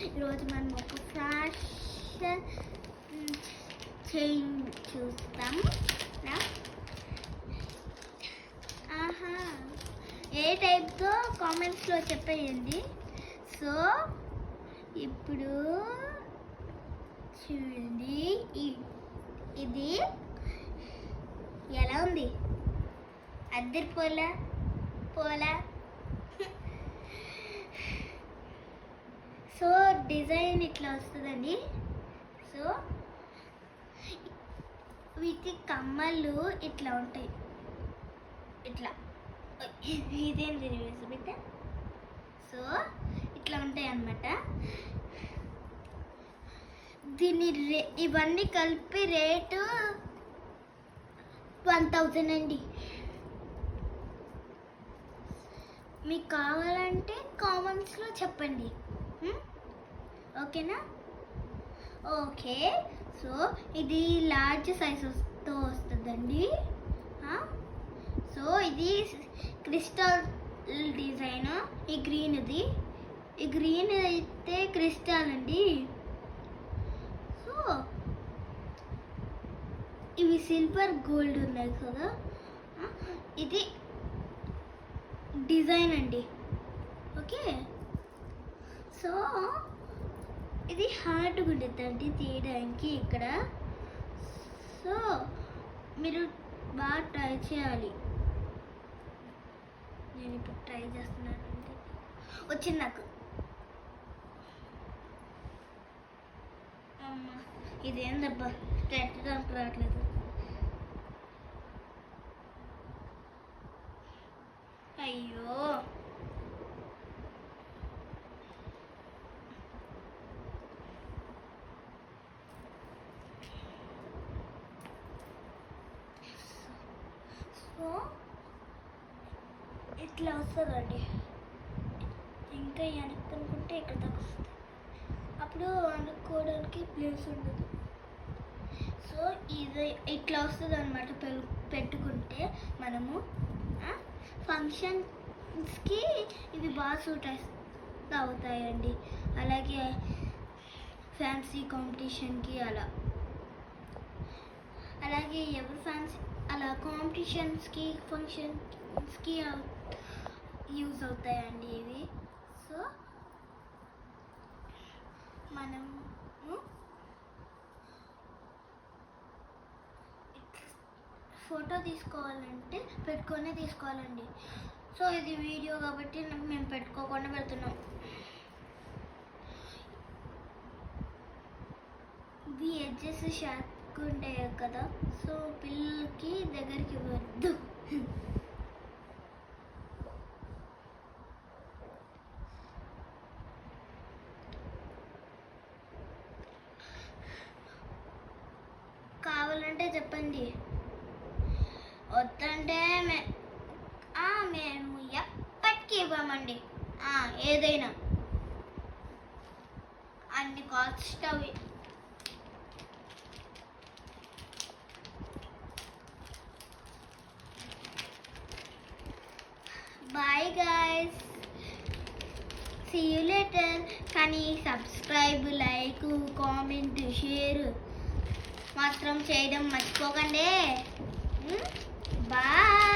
ఈరోజు మనం ఒక ఫ్యాషన్ చేంజ్ చూస్తాము. ఆహా, ఏ టైప్తో కామెంట్స్లో చెప్పేయండి. సో ఇప్పుడు చూడండి, ఇది ఎలా ఉంది? అద్దరి పోలా సో డిజైన్ ఇట్లా వస్తుందండి. సో వీటి కమ్మలు ఇట్లా ఉంటాయి, ఇట్లా ఇదేం తెలియదు బిడ్డ. సో ఇట్లా ఉంటాయి అన్నమాట. దీని ఇవన్నీ కలిపి రేటు 1000 అండి. మీకు కావాలంటే కామెంట్స్లో చెప్పండి, ఓకేనా? ఓకే, సో ఇది లార్జ్ సైజెస్తో వస్తుందండి. సో ఇది క్రిస్టల్ డిజైన్. ఈ గ్రీన్ అయితే క్రిస్టల్ అండి. సో ఇవి సిల్వర్ గోల్డ్ ఉన్నాయి కదా, ఇది డిజైన్ అండి. ఓకే, సో ఇది హార్డ్గా ఉంటుందండి తీయడానికి ఇక్కడ. సో మీరు బాగా ట్రై చేయాలి. నేను ఇప్పుడు ట్రై చేస్తున్నానండి, వచ్చింది నాకు. అమ్మ, ఇదేందబ్బా పెట్టడానికి రావట్లేదు. అయ్యో, సో ఇట్లా వస్తుందండి. ఇంకా వెనక్కి అనుకుంటే ఇక్కడ దాకా వస్తుంది, అప్పుడు అనుకోవడానికి ప్లేస్ ఉండదు. సో ఇది ఇట్లా వస్తుంది అన్నమాట. పెట్టుకుంటే మనము ఫంక్షన్స్కి ఇవి బాగా సూట్ అవుతాయండి. అలాగే ఫ్యాన్సీ కాంపిటీషన్కి అలాగే ఎవరు ఫ్యాన్సీ అలా కాంపిటీషన్స్కి ఫంక్షన్స్కి యూజ్ అవుతాయండి ఇవి. సో మనము ఫోటో తీసుకోవాలంటే పెట్టుకొనే తీసుకోవాలండి. సో ఇది వీడియో కాబట్టి మేము పెట్టుకోకుండా పెడుతున్నాం. ఇవి ఎడ్జెస్ షార్ప్గా ఉంటాయి కదా, సో పిల్లలకి దగ్గరికి వద్దు. కావాలంటే చెప్పండి, వద్దంటే మేము ఎప్పటికీ ఇవ్వమండి. ఏదైనా అన్ని కాస్ట్ అవి. Bye guys, see you later. కానీ సబ్స్క్రైబ్, లైక్, కామెంట్, షేర్ మాత్రం చేయడం మర్చిపోకండి. బాయ్.